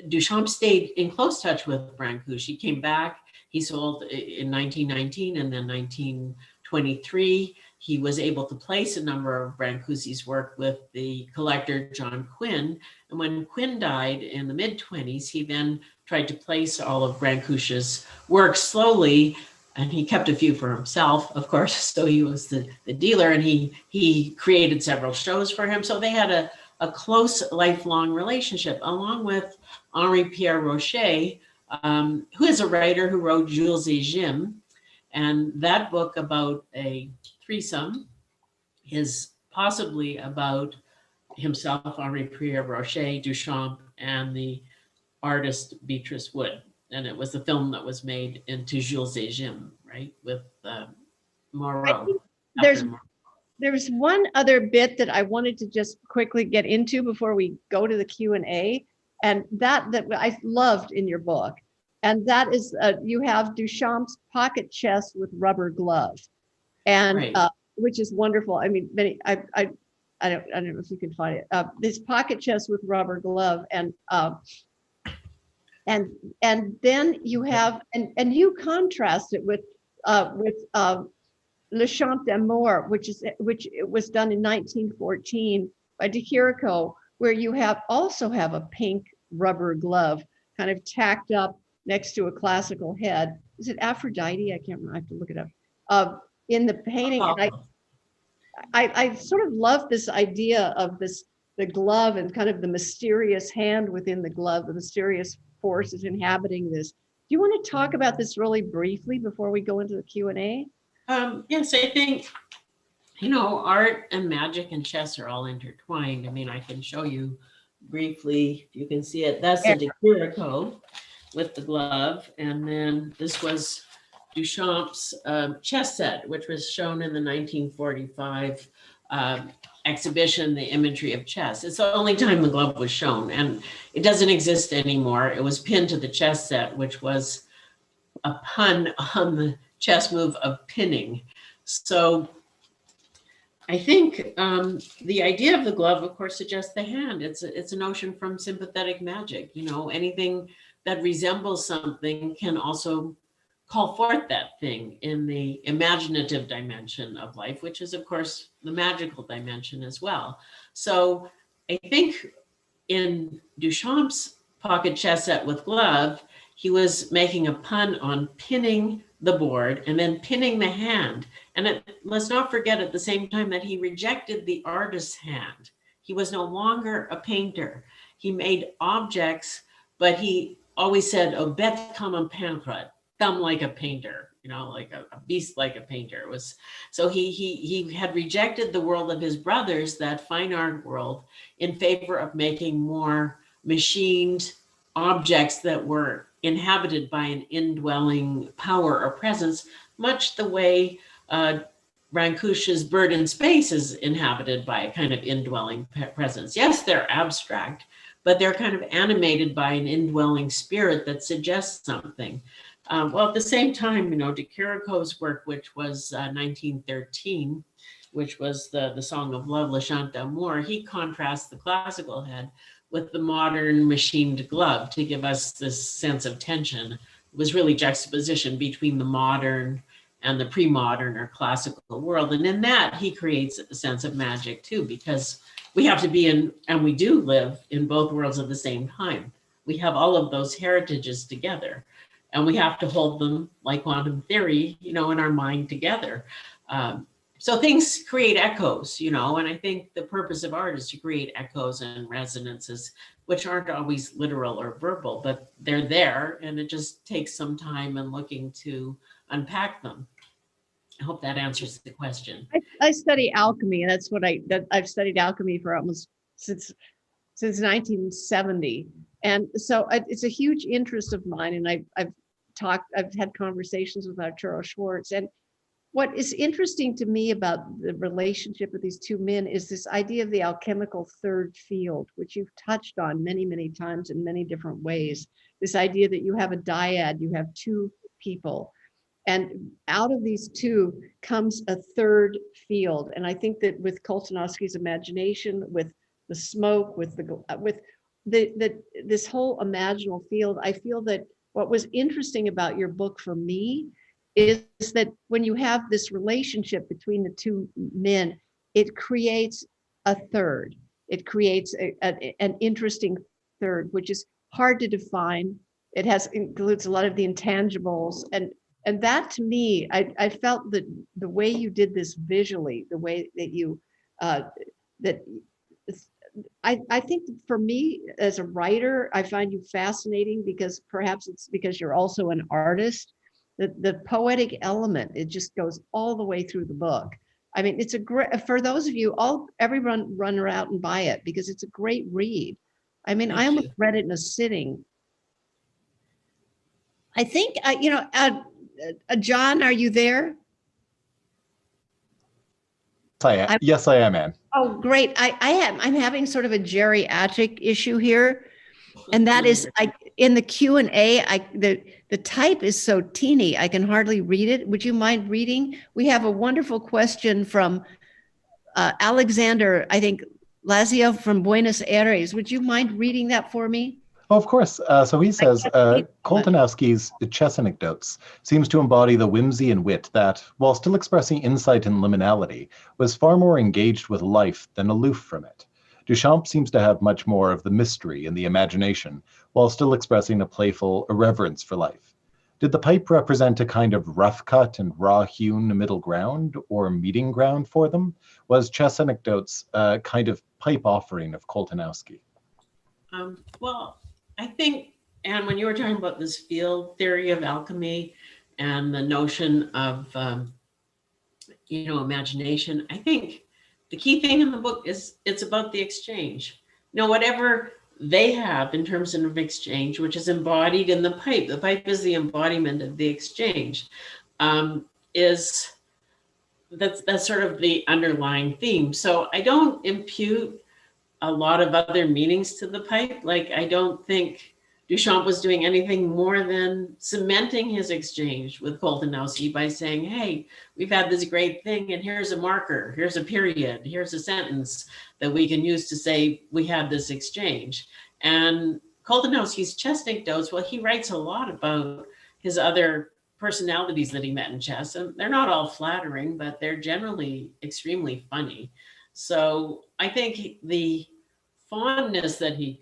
Duchamp stayed in close touch with Brancusi. He came back, he sold in 1919, and then 1923, he was able to place a number of Brancusi's work with the collector John Quinn. And when Quinn died in the mid-20s, he then tried to place all of Brancusi's work slowly, and he kept a few for himself, of course. So he was the dealer, and he created several shows for him. So they had a close lifelong relationship, along with Henri-Pierre Rocher, who is a writer who wrote Jules et Jim. And that book about a threesome is possibly about himself, Henri-Pierre Rocher, Duchamp, and the artist Beatrice Wood. And it was the film that was made into Jules et Jim, right, with Moreau. There's one other bit that I wanted to just quickly get into before we go to the Q&A, and that I loved in your book. And that is, you have Duchamp's pocket chess with rubber glove, and right. Which is wonderful. I mean, I don't know if you can find it. This pocket chess with rubber glove, and then you have, and you contrast it with Le Chant d'Amour, which was done in 1914 by De Chirico, where you also have a pink rubber glove kind of tacked up next to a classical head. Is it Aphrodite? I can't remember. I have to look it up. In the painting, and I sort of love this idea of the glove and kind of the mysterious hand within the glove, the mysterious forces inhabiting this. Do you want to talk about this really briefly before we go into the Q&A? Yes, I think, art and magic and chess are all intertwined. I mean, I can show you briefly, if you can see it. That's the De Chirico with the glove. And then this was Duchamp's chess set, which was shown in the 1945 exhibition, The Imagery of Chess. It's the only time the glove was shown, and it doesn't exist anymore. It was pinned to the chess set, which was a pun on the chess move of pinning. So I think the idea of the glove, of course, suggests the hand. It's a notion from sympathetic magic. You know, anything that resembles something can also call forth that thing in the imaginative dimension of life, which is, of course, the magical dimension as well. So I think in Duchamp's pocket chess set with glove, he was making a pun on pinning the board and then pinning the hand. And let's not forget at the same time that he rejected the artist's hand. He was no longer a painter. He made objects, but he always said, "Oh, bête comme un peintre," thumb like a painter, you know, like a beast like a painter. It was so he had rejected the world of his brothers, that fine art world, in favor of making more machined objects that were inhabited by an indwelling power or presence, much the way Brancusi's Bird in Space is inhabited by a kind of indwelling presence. Yes, they're abstract, but they're kind of animated by an indwelling spirit that suggests something. Well, at the same time, you know, de Chirico's work, which was 1913, which was the Song of Love, Le Chant d'Amour, he contrasts the classical head with the modern machined glove to give us this sense of tension. It was really juxtaposition between the modern and the pre-modern or classical world. And in that, he creates a sense of magic too, because we have to be in, and we do live in both worlds at the same time. We have all of those heritages together, and we have to hold them, like quantum theory, you know, in our mind together. So things create echoes, you know, and I think the purpose of art is to create echoes and resonances, which aren't always literal or verbal, but they're there, and it just takes some time and looking to unpack them. I hope that answers the question. I study alchemy, and that's what I've studied alchemy for almost since 1970, and so it's a huge interest of mine. And I've had conversations with Arturo Schwartz, and what is interesting to me about the relationship of these two men is this idea of the alchemical third field, which you've touched on many, many times in many different ways. This idea that you have a dyad, you have two people, and out of these two comes a third field. And I think that with Koltanowski's imagination, with the smoke, with this whole imaginal field, I feel that what was interesting about your book for me is that when you have this relationship between the two men, it creates a third. It creates an interesting third, which is hard to define. It includes a lot of the intangibles, and that to me, I felt that the way you did this visually, the way that you I think for me as a writer, I find you fascinating because perhaps it's because you're also an artist. The poetic element, it just goes all the way through the book. I mean, it's a great, for those of you, everyone run out and buy it because it's a great read. I mean, I almost read it in a sitting. I think, John, are you there? Yes, I am, Anne. Oh, great. I'm having sort of a geriatric issue here. And that is, in the Q&A, the type is so teeny, I can hardly read it. Would you mind reading? We have a wonderful question from Alexander, I think, Lazio from Buenos Aires. Would you mind reading that for me? Oh, of course. So he says, Koltanowski's chess anecdotes seems to embody the whimsy and wit that, while still expressing insight and liminality, was far more engaged with life than aloof from it. Duchamp seems to have much more of the mystery and the imagination, while still expressing a playful irreverence for life. Did the pipe represent a kind of rough-cut and raw-hewn middle ground or meeting ground for them? Was Chess Anecdotes a kind of pipe offering of Koltanowski? Well, I think, Anne, when you were talking about this field theory of alchemy and the notion of, imagination, I think the key thing in the book is it's about the exchange. Whatever they have in terms of exchange, which is embodied in the pipe. The pipe is the embodiment of the exchange. is that's sort of the underlying theme. So I don't impute a lot of other meanings to the pipe. Like, I don't think Duchamp was doing anything more than cementing his exchange with Koltanowski by saying, hey, we've had this great thing, and here's a marker, here's a period, here's a sentence that we can use to say we had this exchange. And Koltanowski's chess anecdotes, well, he writes a lot about his other personalities that he met in chess, and they're not all flattering, but they're generally extremely funny. So I think the fondness that he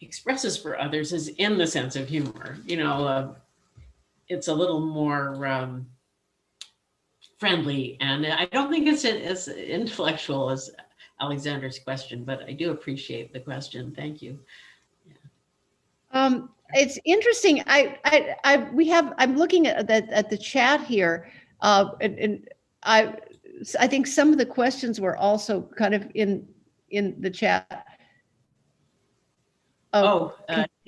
expresses for others is in the sense of humor. It's a little more friendly, and I don't think it's as intellectual as Alexander's question, but I do appreciate the question. Thank you. It's interesting. I'm looking at the chat here, and I think some of the questions were also kind of in the chat. Okay.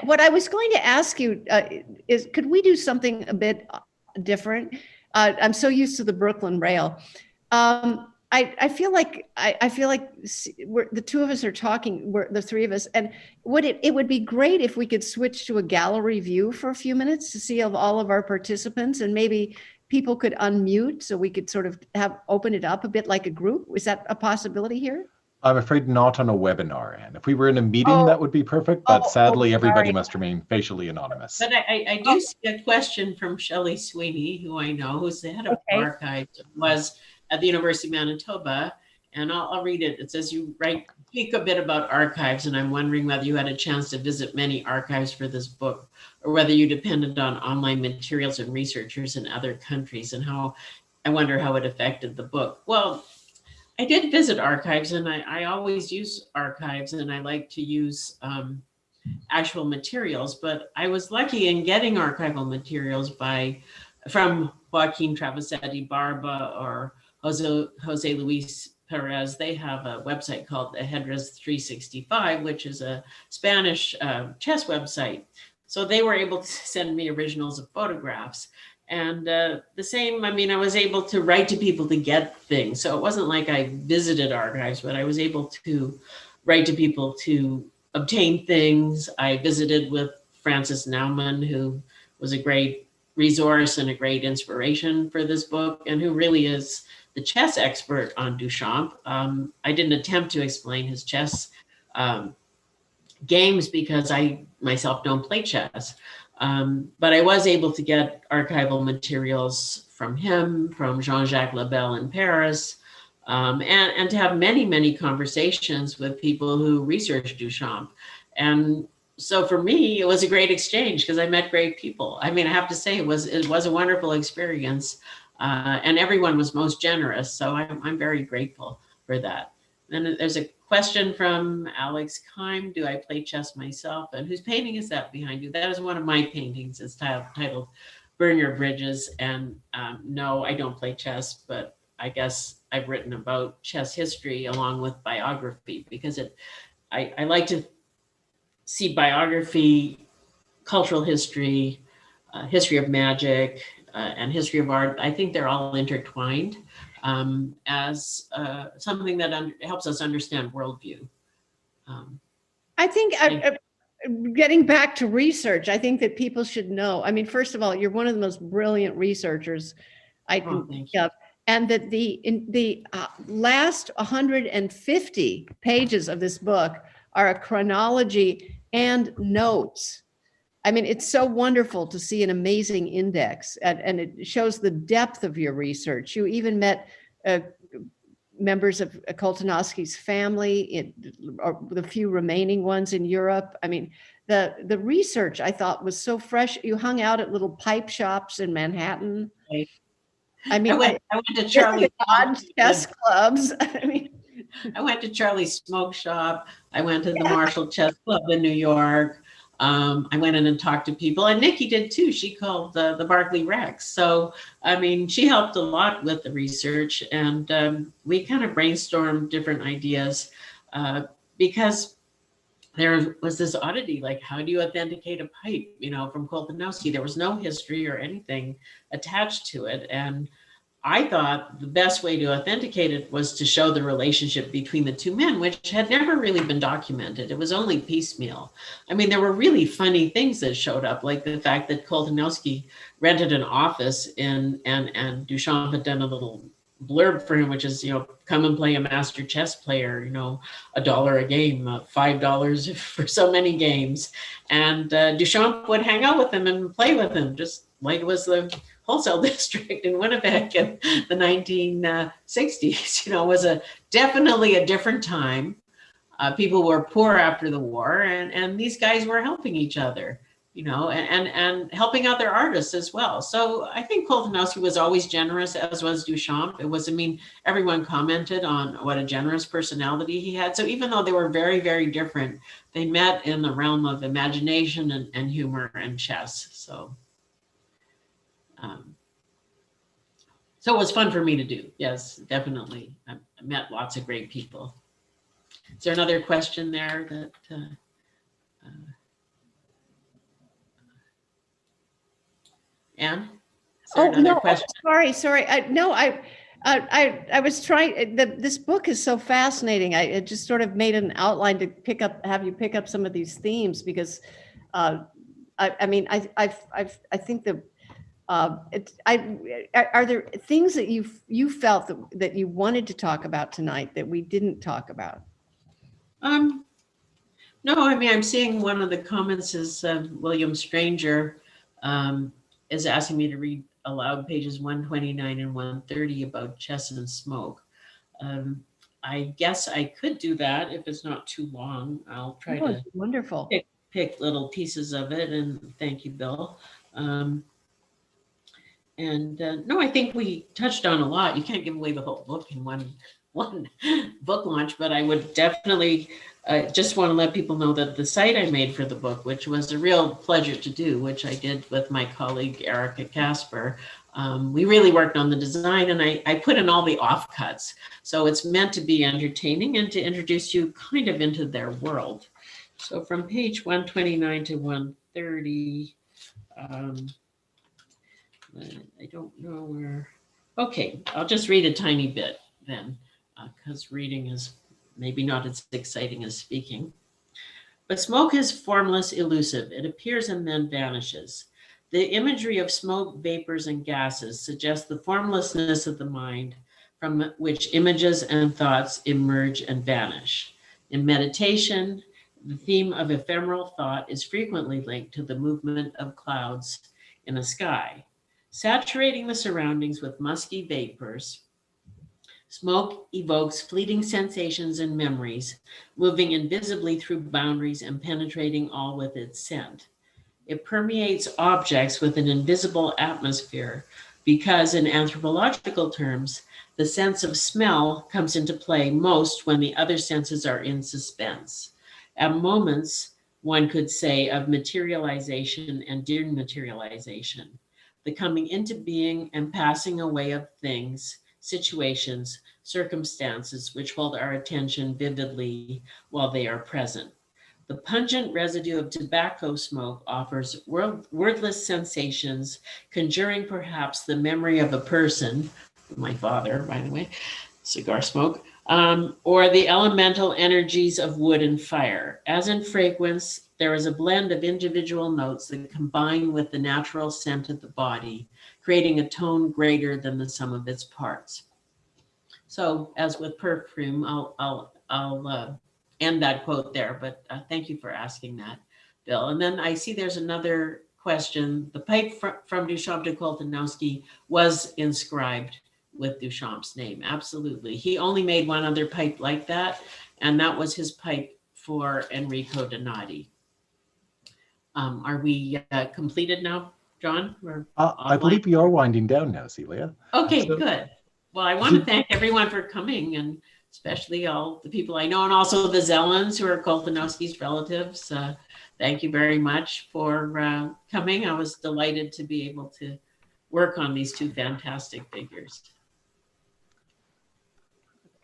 What I was going to ask you is, could we do something a bit different? I'm so used to the Brooklyn Rail. I feel like the two of us are talking, the three of us, and it would be great if we could switch to a gallery view for a few minutes to see all of our participants, and maybe people could unmute so we could sort of open it up a bit like a group. Is that a possibility here? I'm afraid not on a webinar. And if we were in a meeting, that would be perfect. But sadly, everybody must remain facially anonymous. But I do see a question from Shelley Sweeney, who I know, who's the head of archives, was at the University of Manitoba. And I'll read it. It says, you speak a bit about archives, and I'm wondering whether you had a chance to visit many archives for this book, or whether you depended on online materials and researchers in other countries, and I wonder how it affected the book. Well, I did visit archives, and I always use archives, and I like to use actual materials, but I was lucky in getting archival materials from Joaquin Travisetti Barba or Jose Luis Perez. They have a website called Ajedrez 365, which is a Spanish chess website. So they were able to send me originals of photographs. And the same, I was able to write to people to get things. So it wasn't like I visited archives, but I was able to write to people to obtain things. I visited with Francis Naumann, who was a great resource and a great inspiration for this book, and who really is the chess expert on Duchamp. I didn't attempt to explain his chess games because I myself don't play chess. But I was able to get archival materials from him, from Jean-Jacques Lebel in Paris, and to have many, many conversations with people who research Duchamp. And so for me, it was a great exchange because I met great people. I have to say it was a wonderful experience, and everyone was most generous. So I'm very grateful for that. Then there's a question from Alex Kime. Do I play chess myself? And whose painting is that behind you? That is one of my paintings. It's titled Burn Your Bridges. And no, I don't play chess, but I guess I've written about chess history along with biography, because I like to see biography, cultural history, history of magic, and history of art. I think they're all intertwined. As something that helps us understand worldview. I think getting back to research, I think that people should know. First of all, you're one of the most brilliant researchers I can think of, and that the last 150 pages of this book are a chronology and notes. It's so wonderful to see an amazing index, and it shows the depth of your research. You even met members of Koltanowski's family, or the few remaining ones in Europe. The research I thought was so fresh. You hung out at little pipe shops in Manhattan. Right. I went to Charlie chess clubs. I went to Charlie's Smoke Shop. I went to the Marshall Chess Club in New York. I went in and talked to people, and Nikki did too. She called the Barclay Rex. So, she helped a lot with the research, and we kind of brainstormed different ideas because there was this oddity, like, how do you authenticate a pipe, from Koltanowski? There was no history or anything attached to it. And I thought the best way to authenticate it was to show the relationship between the two men, which had never really been documented. It was only piecemeal. I mean, there were really funny things that showed up, like the fact that Koltanowski rented an office and Duchamp had done a little blurb for him, which is, come and play a master chess player, $1 a game, $5 for so many games. And Duchamp would hang out with him and play with him, just like it was the wholesale district in Winnipeg in the 1960s. It was definitely a different time. People were poor after the war, and these guys were helping each other, and helping other artists as well. So I think Koltanowski was always generous, as was Duchamp. Everyone commented on what a generous personality he had. So even though they were very, very different, they met in the realm of imagination and humor and chess. So it was fun for me to do. Yes, definitely. I met lots of great people. Is there another question there that? Anne? Oh no! Sorry. I was trying. This book is so fascinating. I just sort of made an outline to have you pick up some of these themes, because I think that. Are there things that you felt that you wanted to talk about tonight that we didn't talk about? No, I'm seeing one of the comments is William Stranger is asking me to read aloud pages 129 and 130 about chess and smoke. I guess I could do that if it's not too long. I'll try to wonderful. Pick little pieces of it, and thank you, Bill. No, I think we touched on a lot. You can't give away the whole book in one book launch, but I would definitely just want to let people know that the site I made for the book, which was a real pleasure to do, which I did with my colleague Erica Casper, we really worked on the design, and I put in all the offcuts. So it's meant to be entertaining and to introduce you kind of into their world. So from page 129 to 130, I don't know where. Okay, I'll just read a tiny bit then, because reading is maybe not as exciting as speaking. But smoke is formless, elusive. It appears and then vanishes. The imagery of smoke, vapors, and gases suggests the formlessness of the mind, from which images and thoughts emerge and vanish. In meditation, the theme of ephemeral thought is frequently linked to the movement of clouds in a sky. Saturating the surroundings with musky vapors, smoke evokes fleeting sensations and memories, moving invisibly through boundaries and penetrating all with its scent. It permeates objects with an invisible atmosphere because, in anthropological terms, the sense of smell comes into play most when the other senses are in suspense. At moments, one could say, of materialization and dematerialization, the coming into being and passing away of things, situations, circumstances which hold our attention vividly while they are present. The pungent residue of tobacco smoke offers wordless sensations, conjuring perhaps the memory of a person, my father, by the way, cigar smoke, or the elemental energies of wood and fire. As in fragrance, there is a blend of individual notes that combine with the natural scent of the body, creating a tone greater than the sum of its parts. So, as with perfume, I'll end that quote there, but thank you for asking that, Bill. And then I see there's another question. The pipe from Duchamp to Koltanowski was inscribed with Duchamp's name. Absolutely. He only made one other pipe like that, and that was his pipe for Enrico Donati. Are we completed now, John? I believe we are winding down now, Celia. Okay, good. Well, I want to thank everyone for coming, and especially all the people I know, and also the Zellens, who are Koltanowski's relatives. Thank you very much for coming. I was delighted to be able to work on these two fantastic figures.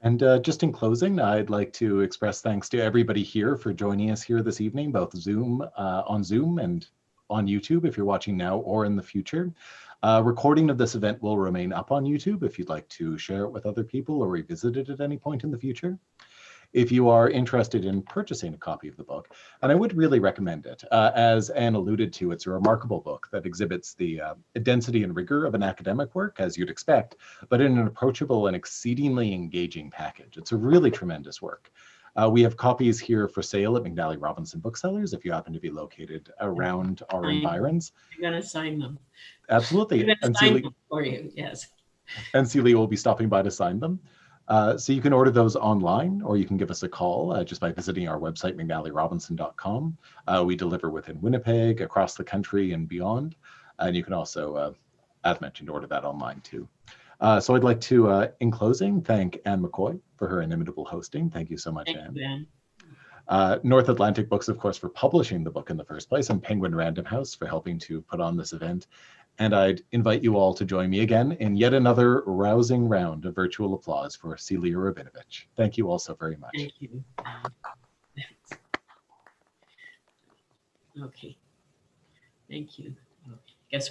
And just in closing, I'd like to express thanks to everybody here for joining us here this evening, both on Zoom and on YouTube if you're watching now or in the future. Recording of this event will remain up on YouTube if you'd like to share it with other people or revisit it at any point in the future. If you are interested in purchasing a copy of the book, and I would really recommend it. As Anne alluded to, it's a remarkable book that exhibits the density and rigor of an academic work, as you'd expect, but in an approachable and exceedingly engaging package. It's a really tremendous work. We have copies here for sale at McNally Robinson Booksellers if you happen to be located around our environs. I'm going to sign them. Absolutely. I'm going to And sign Celia, them for you, yes. and Celia will be stopping by to sign them. So you can order those online, or you can give us a call just by visiting our website, mcnallyrobinson.com. We deliver within Winnipeg, across the country, and beyond. And you can also, as mentioned, order that online too. So I'd like to, in closing, thank Anne McCoy for her inimitable hosting. Thank you so much, Thank you, Anne. Ben. North Atlantic Books, of course, for publishing the book in the first place, and Penguin Random House for helping to put on this event. And I'd invite you all to join me again in yet another rousing round of virtual applause for Celia Rabinovitch. Thank you all so very much. Thank you. Okay. Thank you. Guess we